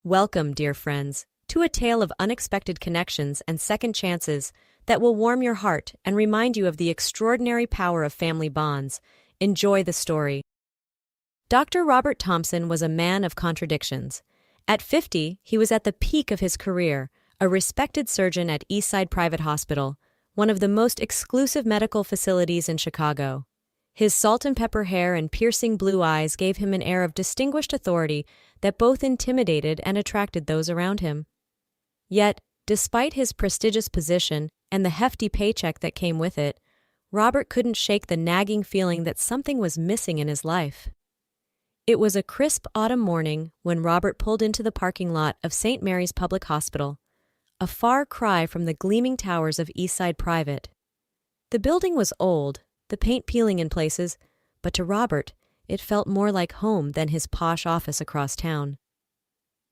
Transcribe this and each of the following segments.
Welcome, dear friends, to a tale of unexpected connections and second chances that will warm your heart and remind you of the extraordinary power of family bonds. Enjoy the story. Dr. Robert Thompson was a man of contradictions. At 50, he was at the peak of his career, a respected surgeon at Eastside Private Hospital, one of the most exclusive medical facilities in Chicago. His salt-and-pepper hair and piercing blue eyes gave him an air of distinguished authority that both intimidated and attracted those around him. Yet, despite his prestigious position and the hefty paycheck that came with it, Robert couldn't shake the nagging feeling that something was missing in his life. It was a crisp autumn morning when Robert pulled into the parking lot of St. Mary's Public Hospital, a far cry from the gleaming towers of Eastside Private. The building was old, the paint peeling in places, but to Robert, it felt more like home than his posh office across town.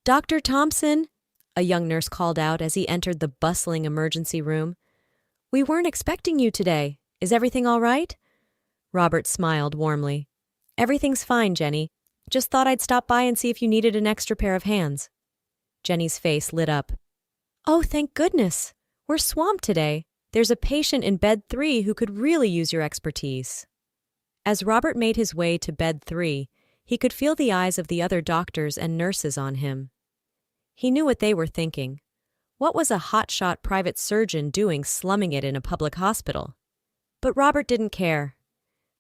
"Dr. Thompson," a young nurse called out as he entered the bustling emergency room. "We weren't expecting you today. Is everything all right?" Robert smiled warmly. "Everything's fine, Jenny. Just thought I'd stop by and see if you needed an extra pair of hands." Jenny's face lit up. "Oh, thank goodness. We're swamped today. There's a patient in bed 3 who could really use your expertise." As Robert made his way to bed 3, he could feel the eyes of the other doctors and nurses on him. He knew what they were thinking. What was a hotshot private surgeon doing slumming it in a public hospital? But Robert didn't care.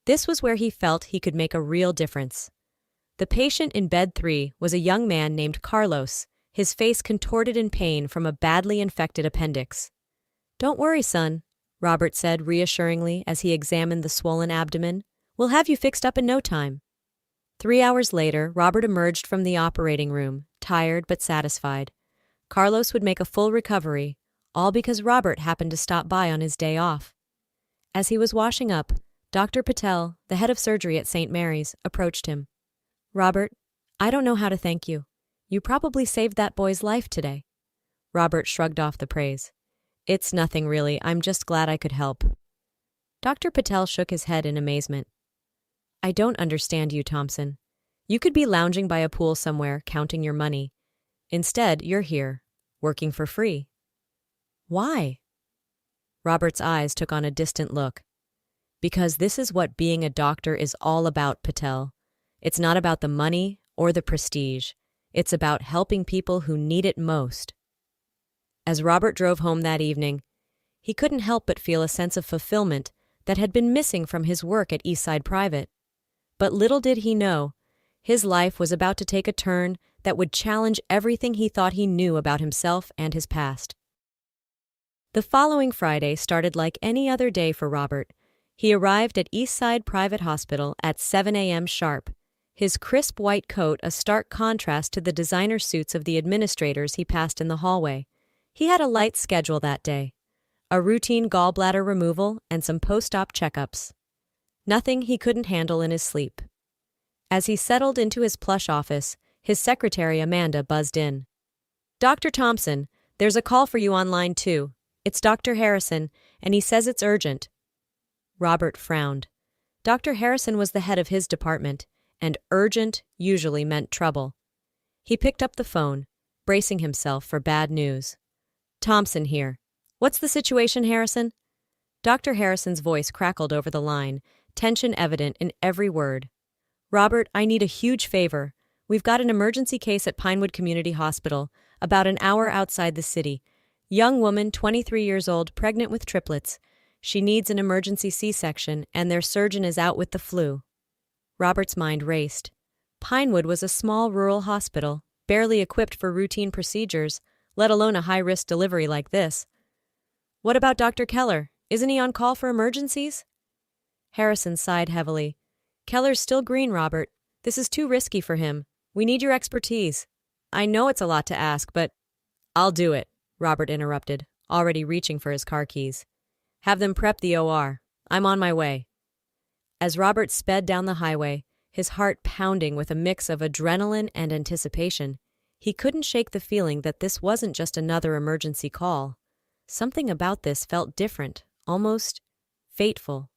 This was where he felt he could make a real difference. The patient in bed 3 was a young man named Carlos, his face contorted in pain from a badly infected appendix. "Don't worry, son," Robert said reassuringly as he examined the swollen abdomen. "We'll have you fixed up in no time." 3 hours later, Robert emerged from the operating room, tired but satisfied. Carlos would make a full recovery, all because Robert happened to stop by on his day off. As he was washing up, Dr. Patel, the head of surgery at St. Mary's, approached him. "Robert, I don't know how to thank you. You probably saved that boy's life today." Robert shrugged off the praise. "It's nothing really, I'm just glad I could help." Dr. Patel shook his head in amazement. "I don't understand you, Thompson. You could be lounging by a pool somewhere, counting your money. Instead, you're here, working for free. Why?" Robert's eyes took on a distant look. "Because this is what being a doctor is all about, Patel. It's not about the money or the prestige. It's about helping people who need it most." As Robert drove home that evening, he couldn't help but feel a sense of fulfillment that had been missing from his work at Eastside Private. But little did he know, his life was about to take a turn that would challenge everything he thought he knew about himself and his past. The following Friday started like any other day for Robert. He arrived at Eastside Private Hospital at 7 a.m. sharp, his crisp white coat a stark contrast to the designer suits of the administrators he passed in the hallway. He had a light schedule that day, a routine gallbladder removal and some post-op checkups. Nothing he couldn't handle in his sleep. As he settled into his plush office, his secretary Amanda buzzed in. "Dr. Thompson, there's a call for you on line 2. It's Dr. Harrison, and he says it's urgent." Robert frowned. Dr. Harrison was the head of his department, and urgent usually meant trouble. He picked up the phone, bracing himself for bad news. "Thompson here. What's the situation, Harrison?" Dr. Harrison's voice crackled over the line, tension evident in every word. "Robert, I need a huge favor. We've got an emergency case at Pinewood Community Hospital, about an hour outside the city. Young woman, 23 years old, pregnant with triplets. She needs an emergency C-section, and their surgeon is out with the flu." Robert's mind raced. Pinewood was a small rural hospital, barely equipped for routine procedures, let alone a high-risk delivery like this. "What about Dr. Keller? Isn't he on call for emergencies?" Harrison sighed heavily. "Keller's still green, Robert. This is too risky for him. We need your expertise. I know it's a lot to ask, but—" "I'll do it," Robert interrupted, already reaching for his car keys. "Have them prep the OR. I'm on my way." As Robert sped down the highway, his heart pounding with a mix of adrenaline and anticipation, he couldn't shake the feeling that this wasn't just another emergency call. Something about this felt different, almost fateful.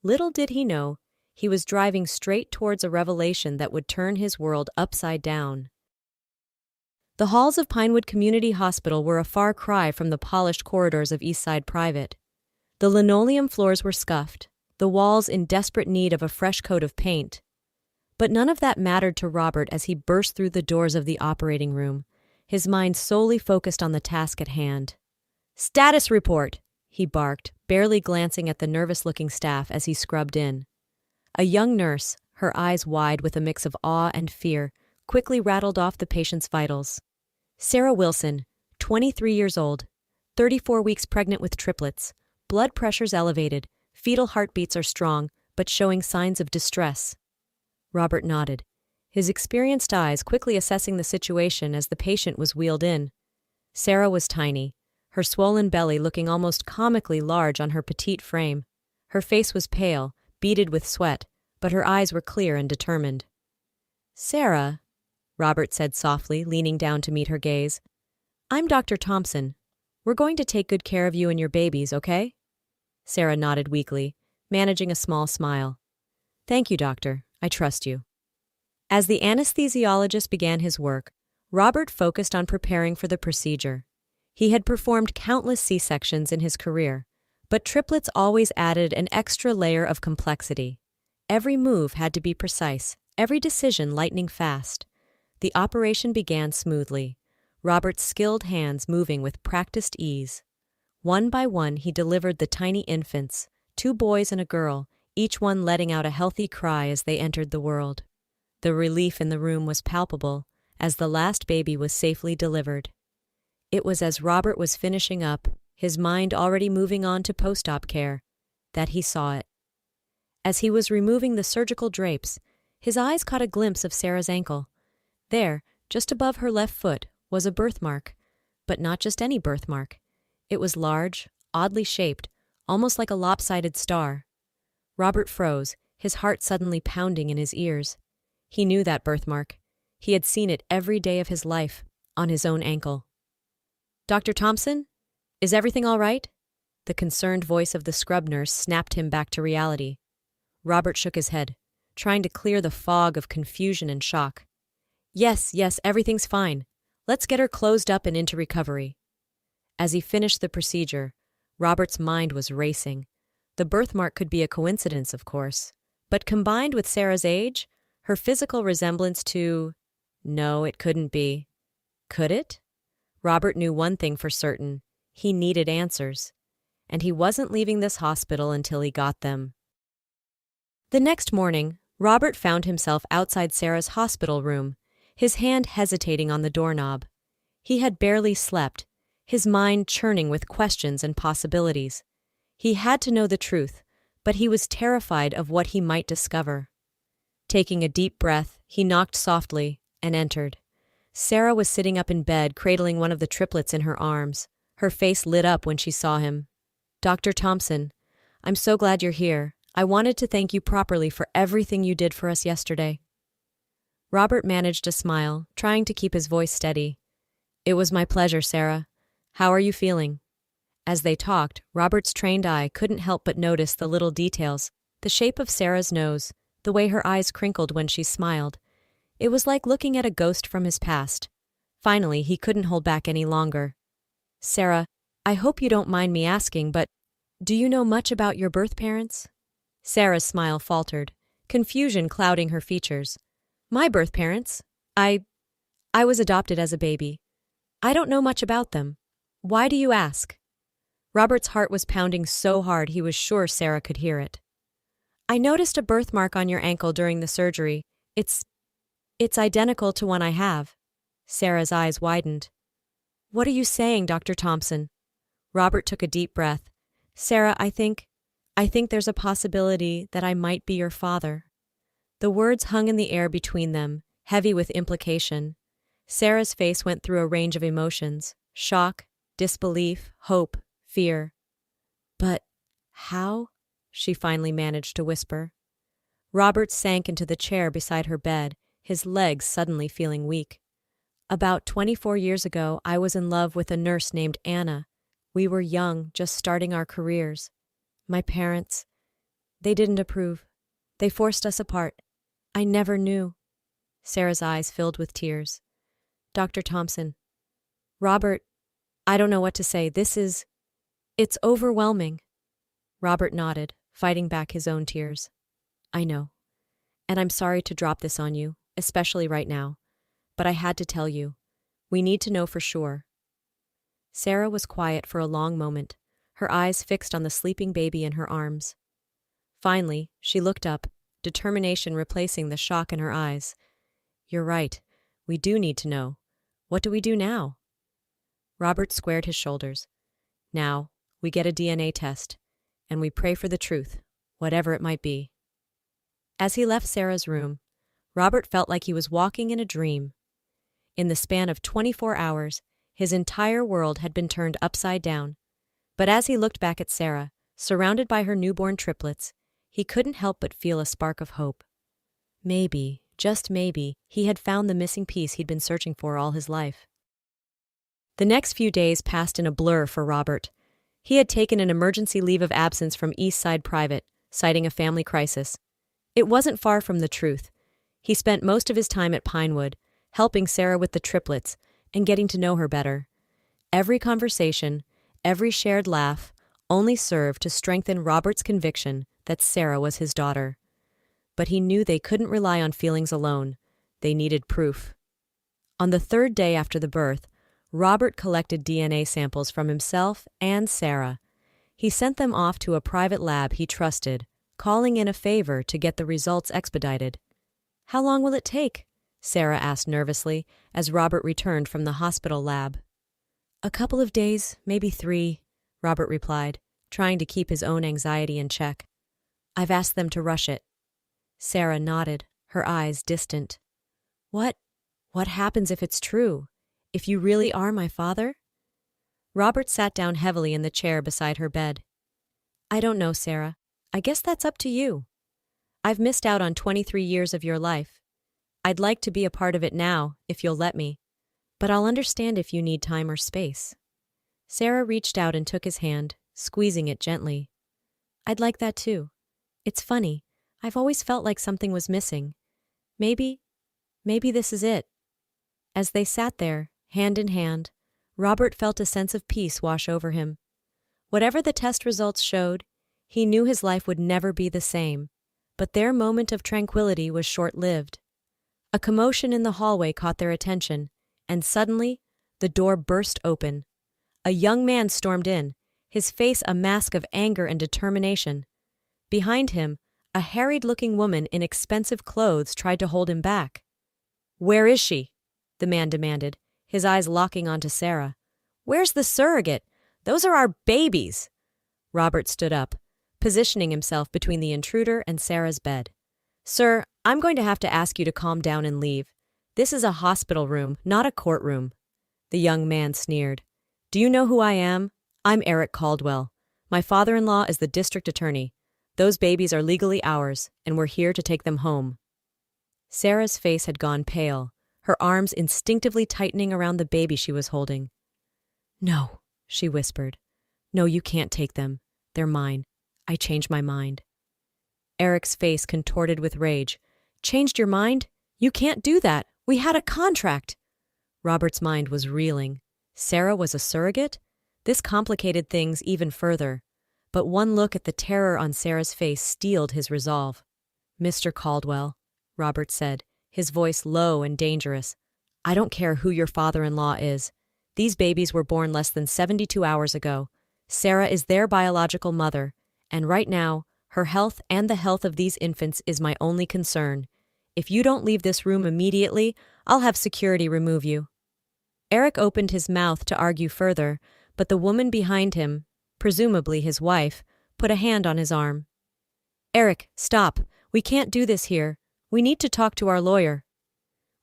Little did he know, he was driving straight towards a revelation that would turn his world upside down. The halls of Pinewood Community Hospital were a far cry from the polished corridors of Eastside Private. The linoleum floors were scuffed, the walls in desperate need of a fresh coat of paint. But none of that mattered to Robert as he burst through the doors of the operating room, his mind solely focused on the task at hand. "Status report!" he barked, barely glancing at the nervous-looking staff as he scrubbed in. A young nurse, her eyes wide with a mix of awe and fear, quickly rattled off the patient's vitals. Sarah Wilson, 23 years old, 34 weeks pregnant with triplets, blood pressures elevated, fetal heartbeats are strong, but showing signs of distress. Robert nodded, his experienced eyes quickly assessing the situation as the patient was wheeled in. Sarah was tiny, her swollen belly looking almost comically large on her petite frame. Her face was pale, beaded with sweat, but her eyes were clear and determined. "Sarah," Robert said softly, leaning down to meet her gaze, "I'm Dr. Thompson. We're going to take good care of you and your babies, okay?" Sarah nodded weakly, managing a small smile. "Thank you, doctor. I trust you." As the anesthesiologist began his work, Robert focused on preparing for the procedure. He had performed countless C-sections in his career, but triplets always added an extra layer of complexity. Every move had to be precise, every decision lightning fast. The operation began smoothly, Robert's skilled hands moving with practiced ease. One by one he delivered the tiny infants, 2 boys and a girl, each one letting out a healthy cry as they entered the world. The relief in the room was palpable as the last baby was safely delivered. It was as Robert was finishing up, his mind already moving on to post-op care, that he saw it. As he was removing the surgical drapes, his eyes caught a glimpse of Sarah's ankle. There, just above her left foot, was a birthmark, but not just any birthmark. It was large, oddly shaped, almost like a lopsided star. Robert froze, his heart suddenly pounding in his ears. He knew that birthmark. He had seen it every day of his life, on his own ankle. "Dr. Thompson? Is everything all right?" The concerned voice of the scrub nurse snapped him back to reality. Robert shook his head, trying to clear the fog of confusion and shock. Yes, everything's fine. Let's get her closed up and into recovery." As he finished the procedure, Robert's mind was racing. The birthmark could be a coincidence, of course, but combined with Sarah's age, her physical resemblance to... No, it couldn't be. Could it? Robert knew one thing for certain. He needed answers. And he wasn't leaving this hospital until he got them. The next morning, Robert found himself outside Sarah's hospital room, his hand hesitating on the doorknob. He had barely slept, his mind churning with questions and possibilities. He had to know the truth, but he was terrified of what he might discover. Taking a deep breath, he knocked softly and entered. Sarah was sitting up in bed, cradling one of the triplets in her arms. Her face lit up when she saw him. "Dr. Thompson, I'm so glad you're here. I wanted to thank you properly for everything you did for us yesterday." Robert managed a smile, trying to keep his voice steady. "It was my pleasure, Sarah. How are you feeling?" As they talked, Robert's trained eye couldn't help but notice the little details, the shape of Sarah's nose, the way her eyes crinkled when she smiled. It was like looking at a ghost from his past. Finally, he couldn't hold back any longer. "Sarah, I hope you don't mind me asking, but do you know much about your birth parents?" Sarah's smile faltered, confusion clouding her features. "My birth parents? I was adopted as a baby. I don't know much about them. Why do you ask?" Robert's heart was pounding so hard he was sure Sarah could hear it. "I noticed a birthmark on your ankle during the surgery. It's identical to one I have." Sarah's eyes widened. "What are you saying, Dr. Thompson?" Robert took a deep breath. "Sarah, I think there's a possibility that I might be your father." The words hung in the air between them, heavy with implication. Sarah's face went through a range of emotions: shock, disbelief, hope, fear. "But how?" she finally managed to whisper. Robert sank into the chair beside her bed, his legs suddenly feeling weak. "About 24 years ago, I was in love with a nurse named Anna. We were young, just starting our careers. My parents, they didn't approve. They forced us apart. I never knew." Sarah's eyes filled with tears. Dr. Thompson. Robert, I don't know what to say. It's overwhelming. Robert nodded, fighting back his own tears. I know. And I'm sorry to drop this on you, especially right now. But I had to tell you. We need to know for sure. Sarah was quiet for a long moment, her eyes fixed on the sleeping baby in her arms. Finally, she looked up, determination replacing the shock in her eyes. You're right. We do need to know. What do we do now? Robert squared his shoulders. Now, we get a DNA test, and we pray for the truth, whatever it might be. As he left Sarah's room, Robert felt like he was walking in a dream. In the span of 24 hours, his entire world had been turned upside down. But as he looked back at Sarah, surrounded by her newborn triplets, he couldn't help but feel a spark of hope. Maybe, just maybe, he had found the missing piece he'd been searching for all his life. The next few days passed in a blur for Robert. He had taken an emergency leave of absence from East Side Private, citing a family crisis. It wasn't far from the truth. He spent most of his time at Pinewood, helping Sarah with the triplets and getting to know her better. Every conversation, every shared laugh, only served to strengthen Robert's conviction that Sarah was his daughter. But he knew they couldn't rely on feelings alone. They needed proof. On the third day after the birth, Robert collected DNA samples from himself and Sarah. He sent them off to a private lab he trusted, calling in a favor to get the results expedited. How long will it take? Sarah asked nervously as Robert returned from the hospital lab. A couple of days, maybe 3, Robert replied, trying to keep his own anxiety in check. I've asked them to rush it. Sarah nodded, her eyes distant. What happens if it's true? If you really are my father? Robert sat down heavily in the chair beside her bed. I don't know, Sarah. I guess that's up to you. I've missed out on 23 years of your life. I'd like to be a part of it now, if you'll let me. But I'll understand if you need time or space. Sarah reached out and took his hand, squeezing it gently. I'd like that too. It's funny. I've always felt like something was missing. Maybe this is it. As they sat there, hand in hand, Robert felt a sense of peace wash over him. Whatever the test results showed, he knew his life would never be the same. But their moment of tranquility was short-lived. A commotion in the hallway caught their attention, and suddenly, the door burst open. A young man stormed in, his face a mask of anger and determination. Behind him, a harried-looking woman in expensive clothes tried to hold him back. Where is she? The man demanded, his eyes locking onto Sarah. Where's the surrogate? Those are our babies! Robert stood up, positioning himself between the intruder and Sarah's bed. Sir, I'm going to have to ask you to calm down and leave. This is a hospital room, not a courtroom. The young man sneered. Do you know who I am? I'm Eric Caldwell. My father-in-law is the district attorney. Those babies are legally ours, and we're here to take them home. Sarah's face had gone pale, her arms instinctively tightening around the baby she was holding. No, she whispered. No, you can't take them. They're mine. I changed my mind. Eric's face contorted with rage. Changed your mind? You can't do that. We had a contract. Robert's mind was reeling. Sarah was a surrogate? This complicated things even further. But one look at the terror on Sarah's face steeled his resolve. Mr. Caldwell, Robert said, his voice low and dangerous. I don't care who your father-in-law is. These babies were born less than 72 hours ago. Sarah is their biological mother, and right now, her health and the health of these infants is my only concern. If you don't leave this room immediately, I'll have security remove you. Eric opened his mouth to argue further, but the woman behind him, presumably his wife, put a hand on his arm. Eric, stop. We can't do this here. We need to talk to our lawyer.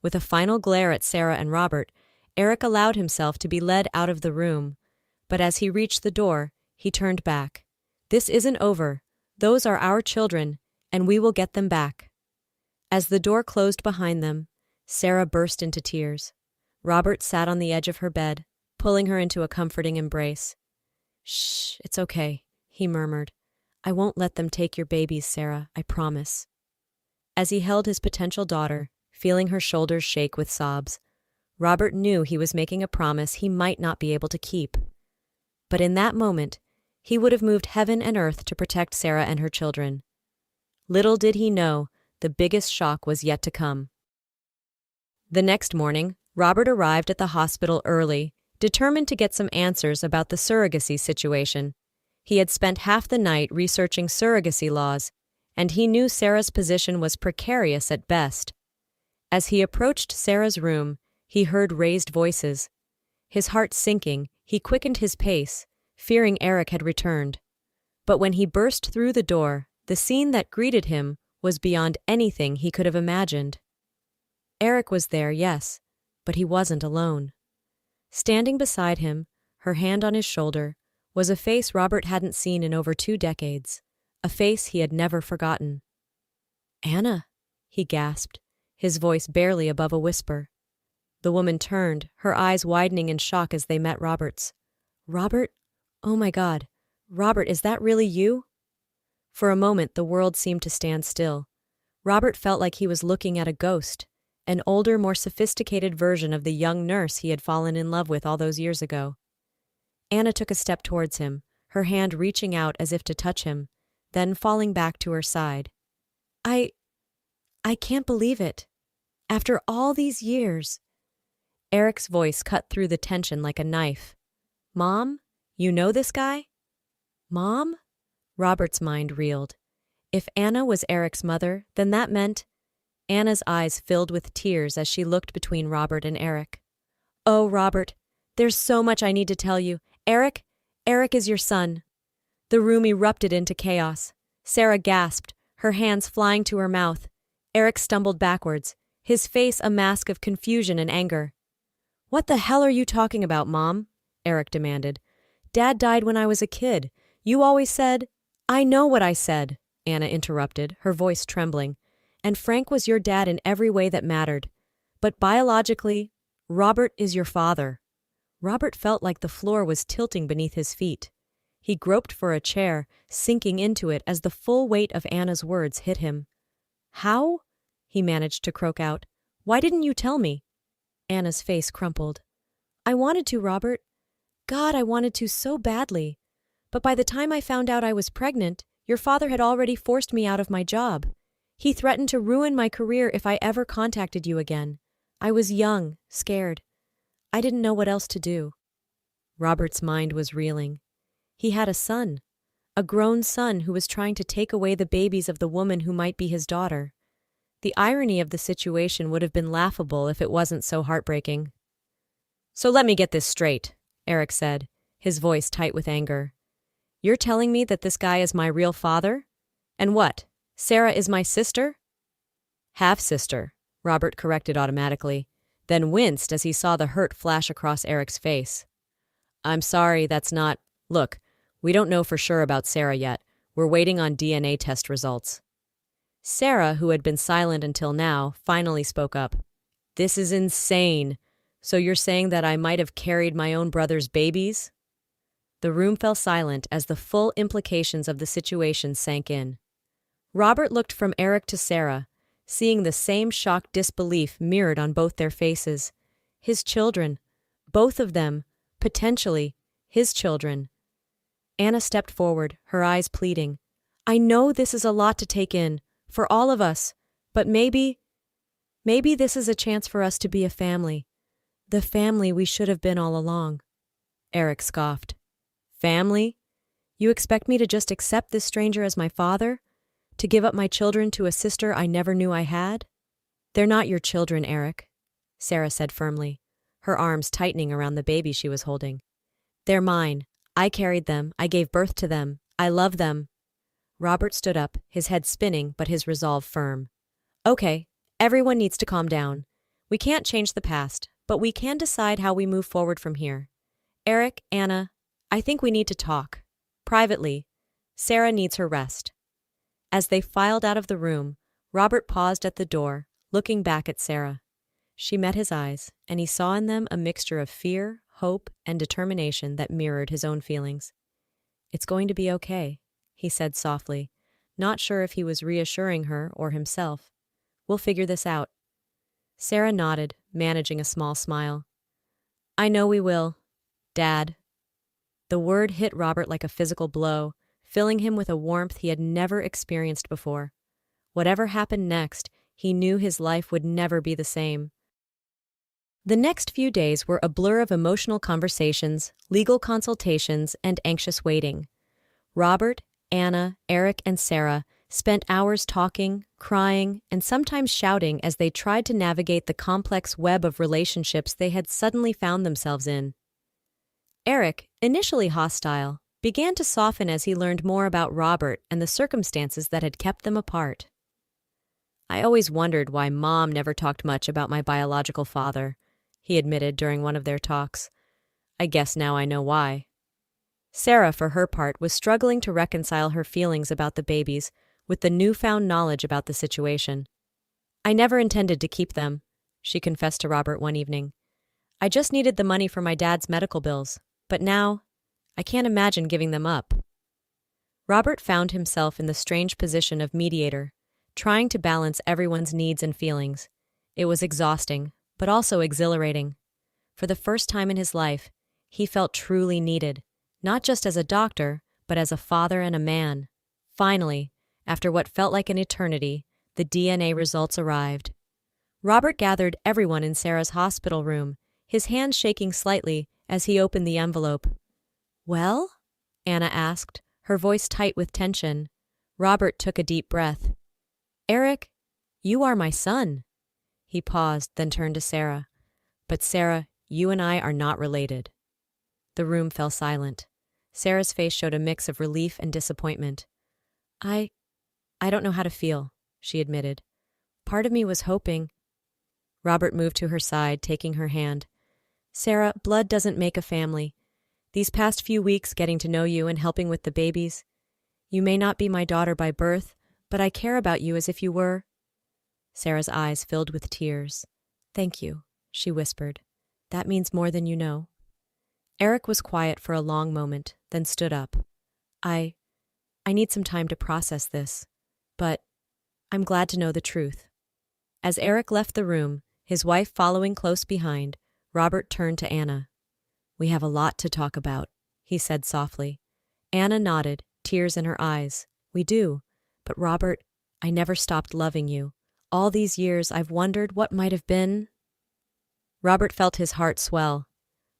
With a final glare at Sarah and Robert, Eric allowed himself to be led out of the room. But as he reached the door, he turned back. This isn't over. Those are our children, and we will get them back. As the door closed behind them, Sarah burst into tears. Robert sat on the edge of her bed, pulling her into a comforting embrace. Shh, it's okay, he murmured. I won't let them take your babies, Sarah, I promise. As he held his potential daughter, feeling her shoulders shake with sobs, Robert knew he was making a promise he might not be able to keep. But in that moment, he would have moved heaven and earth to protect Sarah and her children. Little did he know, the biggest shock was yet to come. The next morning, Robert arrived at the hospital early, determined to get some answers about the surrogacy situation. He had spent half the night researching surrogacy laws, and he knew Sarah's position was precarious at best. As he approached Sarah's room, he heard raised voices. His heart sinking, he quickened his pace, fearing Eric had returned. But when he burst through the door, the scene that greeted him was beyond anything he could have imagined. Eric was there, yes, but he wasn't alone. Standing beside him, her hand on his shoulder, was a face Robert hadn't seen in over 2 decades, a face he had never forgotten. "Anna," he gasped, his voice barely above a whisper. The woman turned, her eyes widening in shock as they met Robert's. "Robert? Oh my God. Robert, is that really you?" For a moment, the world seemed to stand still. Robert felt like he was looking at a ghost, an older, more sophisticated version of the young nurse he had fallen in love with all those years ago. Anna took a step towards him, her hand reaching out as if to touch him, then falling back to her side. I can't believe it. After all these years." Eric's voice cut through the tension like a knife. "Mom, you know this guy?" "Mom?" Robert's mind reeled. If Anna was Eric's mother, then that meant— Anna's eyes filled with tears as she looked between Robert and Eric. "Oh, Robert, there's so much I need to tell you. Eric is your son." The room erupted into chaos. Sarah gasped, her hands flying to her mouth. Eric stumbled backwards, his face a mask of confusion and anger. "What the hell are you talking about, Mom?" Eric demanded. "Dad died when I was a kid. You always said—" "I know what I said," Anna interrupted, her voice trembling. "And Frank was your dad in every way that mattered. But biologically, Robert is your father." Robert felt like the floor was tilting beneath his feet. He groped for a chair, sinking into it as the full weight of Anna's words hit him. "How?" he managed to croak out. "Why didn't you tell me?" Anna's face crumpled. "I wanted to, Robert. God, I wanted to so badly. But by the time I found out I was pregnant, your father had already forced me out of my job. He threatened to ruin my career if I ever contacted you again. I was young, scared. I didn't know what else to do." Robert's mind was reeling. He had a son, a grown son who was trying to take away the babies of the woman who might be his daughter. The irony of the situation would have been laughable if it wasn't so heartbreaking. "So let me get this straight," Eric said, his voice tight with anger. "You're telling me that this guy is my real father? And what, Sarah is my sister?" "Half-sister," Robert corrected automatically, then winced as he saw the hurt flash across Eric's face. "I'm sorry, that's not— Look, we don't know for sure about Sarah yet. We're waiting on DNA test results." Sarah, who had been silent until now, finally spoke up. "This is insane. So you're saying that I might have carried my own brother's babies?" The room fell silent as the full implications of the situation sank in. Robert looked from Eric to Sarah, seeing the same shocked disbelief mirrored on both their faces. His children, both of them, potentially, his children. Anna stepped forward, her eyes pleading. "I know this is a lot to take in, for all of us, but maybe this is a chance for us to be a family. The family we should have been all along." Eric scoffed. "Family? You expect me to just accept this stranger as my father? To give up my children to a sister I never knew I had?" "They're not your children, Eric," Sarah said firmly, her arms tightening around the baby she was holding. "They're mine. I carried them. I gave birth to them. I love them." Robert stood up, his head spinning but his resolve firm. "Okay, everyone needs to calm down. We can't change the past, but we can decide how we move forward from here. Eric, Anna, I think we need to talk. Privately. Sarah needs her rest." As they filed out of the room, Robert paused at the door, looking back at Sarah. She met his eyes, and he saw in them a mixture of fear, hope, and determination that mirrored his own feelings. "It's going to be okay," he said softly, not sure if he was reassuring her or himself. "We'll figure this out." Sarah nodded, managing a small smile. I know we will, Dad. The word hit Robert like a physical blow, filling him with a warmth he had never experienced before. Whatever happened next, he knew his life would never be the same. The next few days were a blur of emotional conversations, legal consultations, and anxious waiting. Robert, Anna, Eric, and Sarah spent hours talking, crying, and sometimes shouting as they tried to navigate the complex web of relationships they had suddenly found themselves in. Eric, initially hostile, began to soften as he learned more about Robert and the circumstances that had kept them apart. I always wondered why Mom never talked much about my biological father, he admitted during one of their talks. I guess now I know why. Sarah, for her part, was struggling to reconcile her feelings about the babies with the newfound knowledge about the situation. I never intended to keep them, she confessed to Robert one evening. I just needed the money for my dad's medical bills, but now I can't imagine giving them up. Robert found himself in the strange position of mediator, trying to balance everyone's needs and feelings. It was exhausting, but also exhilarating. For the first time in his life, he felt truly needed, not just as a doctor, but as a father and a man. Finally, after what felt like an eternity, the DNA results arrived. Robert gathered everyone in Sarah's hospital room, his hands shaking slightly as he opened the envelope. Well? Anna asked, her voice tight with tension. Robert took a deep breath. Eric, you are my son. He paused, then turned to Sarah. But Sarah, you and I are not related. The room fell silent. Sarah's face showed a mix of relief and disappointment. I don't know how to feel, she admitted. Part of me was hoping. Robert moved to her side, taking her hand. Sarah, blood doesn't make a family. These past few weeks getting to know you and helping with the babies. You may not be my daughter by birth, but I care about you as if you were. Sarah's eyes filled with tears. Thank you, she whispered. That means more than you know. Eric was quiet for a long moment, then stood up. I need some time to process this, but I'm glad to know the truth. As Eric left the room, his wife following close behind, Robert turned to Anna. We have a lot to talk about, he said softly. Anna nodded, tears in her eyes. We do, but Robert, I never stopped loving you. All these years I've wondered what might have been. Robert felt his heart swell.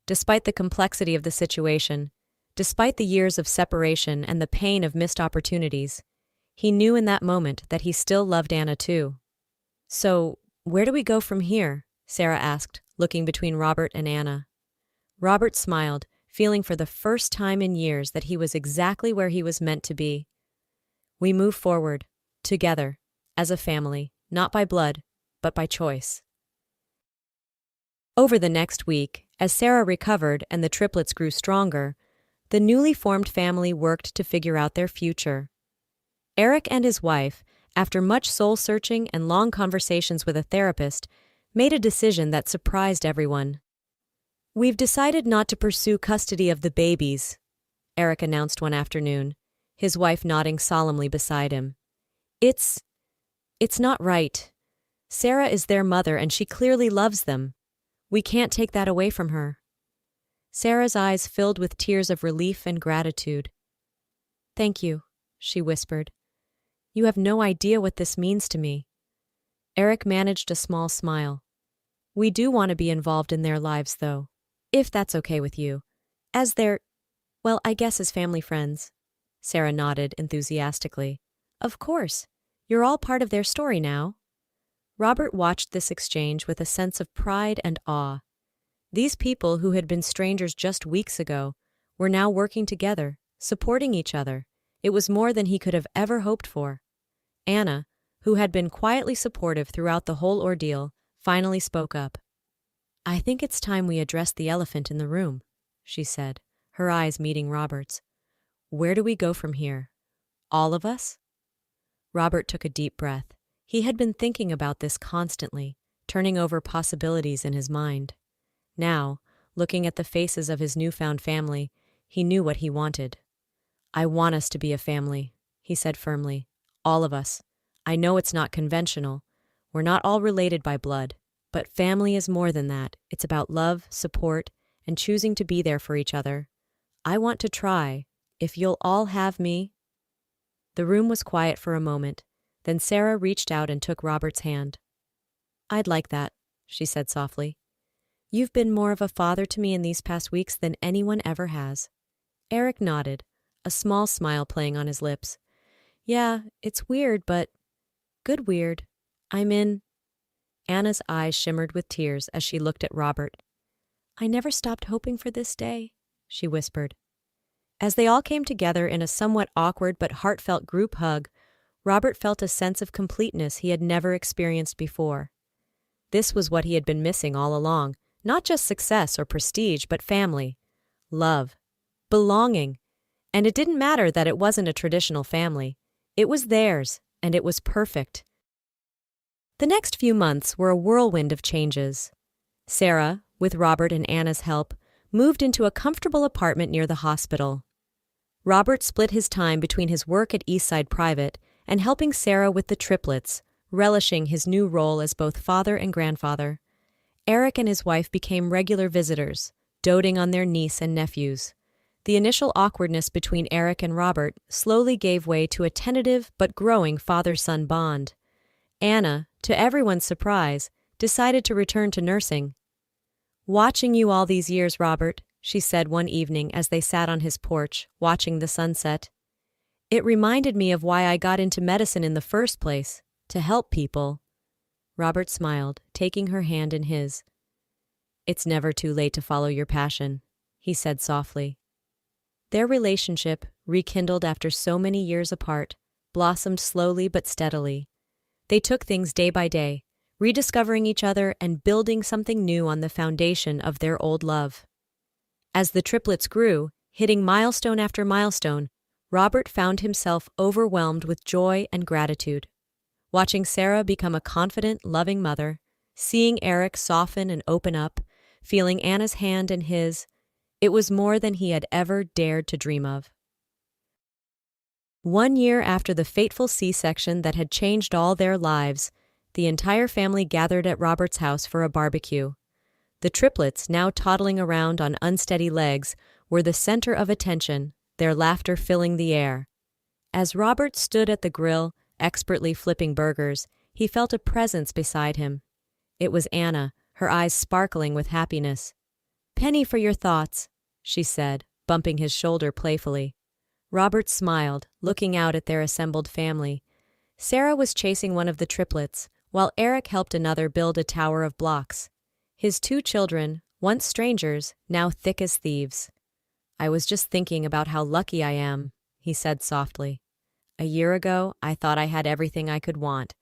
Despite the complexity of the situation, despite the years of separation and the pain of missed opportunities, he knew in that moment that he still loved Anna too. So, where do we go from here? Sarah asked, looking between Robert and Anna. Robert smiled, feeling for the first time in years that he was exactly where he was meant to be. We move forward, together, as a family, not by blood, but by choice. Over the next week, as Sarah recovered and the triplets grew stronger, the newly formed family worked to figure out their future. Eric and his wife, after much soul-searching and long conversations with a therapist, made a decision that surprised everyone. We've decided not to pursue custody of the babies, Eric announced one afternoon, his wife nodding solemnly beside him. It's not right. Sarah is their mother and she clearly loves them. We can't take that away from her. Sarah's eyes filled with tears of relief and gratitude. Thank you, she whispered. You have no idea what this means to me. Eric managed a small smile. We do want to be involved in their lives, though, if that's okay with you. As I guess as family friends. Sarah nodded enthusiastically. Of course. You're all part of their story now. Robert watched this exchange with a sense of pride and awe. These people who had been strangers just weeks ago were now working together, supporting each other. It was more than he could have ever hoped for. Anna, who had been quietly supportive throughout the whole ordeal, finally spoke up. I think it's time we address the elephant in the room, she said, her eyes meeting Robert's. Where do we go from here? All of us? Robert took a deep breath. He had been thinking about this constantly, turning over possibilities in his mind. Now, looking at the faces of his newfound family, he knew what he wanted. I want us to be a family, he said firmly. All of us. I know it's not conventional. We're not all related by blood, But family is more than that. It's about love, support, and choosing to be there for each other. I want to try. If you'll all have me." The room was quiet for a moment. Then Sarah reached out and took Robert's hand. "I'd like that," she said softly. "You've been more of a father to me in these past weeks than anyone ever has." Eric nodded, a small smile playing on his lips. "Yeah, it's weird, but good weird. I'm in." Anna's eyes shimmered with tears as she looked at Robert. "I never stopped hoping for this day," she whispered. As they all came together in a somewhat awkward but heartfelt group hug, Robert felt a sense of completeness he had never experienced before. This was what he had been missing all along, not just success or prestige, but family, love, belonging. And it didn't matter that it wasn't a traditional family. It was theirs, and it was perfect. The next few months were a whirlwind of changes. Sarah, with Robert and Anna's help, moved into a comfortable apartment near the hospital. Robert split his time between his work at Eastside Private and helping Sarah with the triplets, relishing his new role as both father and grandfather. Eric and his wife became regular visitors, doting on their niece and nephews. The initial awkwardness between Eric and Robert slowly gave way to a tentative but growing father-son bond. Anna, to everyone's surprise, decided to return to nursing. "Watching you all these years, Robert," she said one evening as they sat on his porch, watching the sunset. "It reminded me of why I got into medicine in the first place, to help people." Robert smiled, taking her hand in his. "It's never too late to follow your passion," he said softly. Their relationship, rekindled after so many years apart, blossomed slowly but steadily. They took things day by day, rediscovering each other and building something new on the foundation of their old love. As the triplets grew, hitting milestone after milestone, Robert found himself overwhelmed with joy and gratitude. Watching Sarah become a confident, loving mother, seeing Eric soften and open up, feeling Anna's hand in his, it was more than he had ever dared to dream of. 1 year after the fateful C-section that had changed all their lives, the entire family gathered at Robert's house for a barbecue. The triplets, now toddling around on unsteady legs, were the center of attention, their laughter filling the air. As Robert stood at the grill, expertly flipping burgers, he felt a presence beside him. It was Anna, her eyes sparkling with happiness. "Penny for your thoughts," she said, bumping his shoulder playfully. Robert smiled, looking out at their assembled family. Sarah was chasing one of the triplets, while Eric helped another build a tower of blocks. His 2 children, once strangers, now thick as thieves. "I was just thinking about how lucky I am," he said softly. "A year ago, I thought I had everything I could want.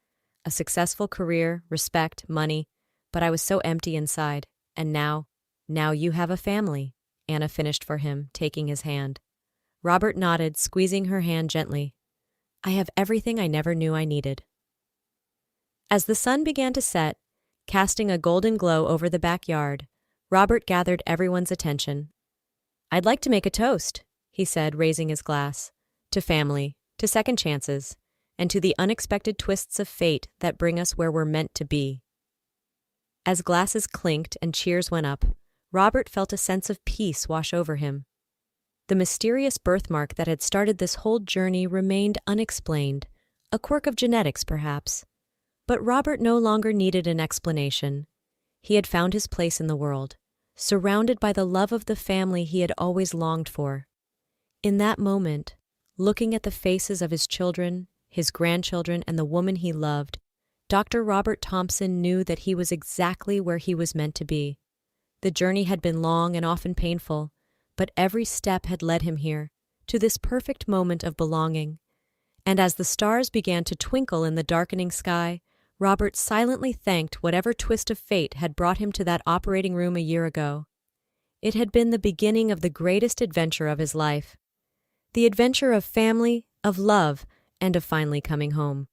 A successful career, respect, money, but I was so empty inside. And now you have a family," Anna finished for him, taking his hand. Robert nodded, squeezing her hand gently. "I have everything I never knew I needed." As the sun began to set, casting a golden glow over the backyard, Robert gathered everyone's attention. "I'd like to make a toast," he said, raising his glass. "To family, to second chances, and to the unexpected twists of fate that bring us where we're meant to be." As glasses clinked and cheers went up, Robert felt a sense of peace wash over him. The mysterious birthmark that had started this whole journey remained unexplained, a quirk of genetics perhaps. But Robert no longer needed an explanation. He had found his place in the world, surrounded by the love of the family he had always longed for. In that moment, looking at the faces of his children, his grandchildren, and the woman he loved, Dr. Robert Thompson knew that he was exactly where he was meant to be. The journey had been long and often painful, but every step had led him here, to this perfect moment of belonging. And as the stars began to twinkle in the darkening sky, Robert silently thanked whatever twist of fate had brought him to that operating room a year ago. It had been the beginning of the greatest adventure of his life. The adventure of family, of love, and of finally coming home.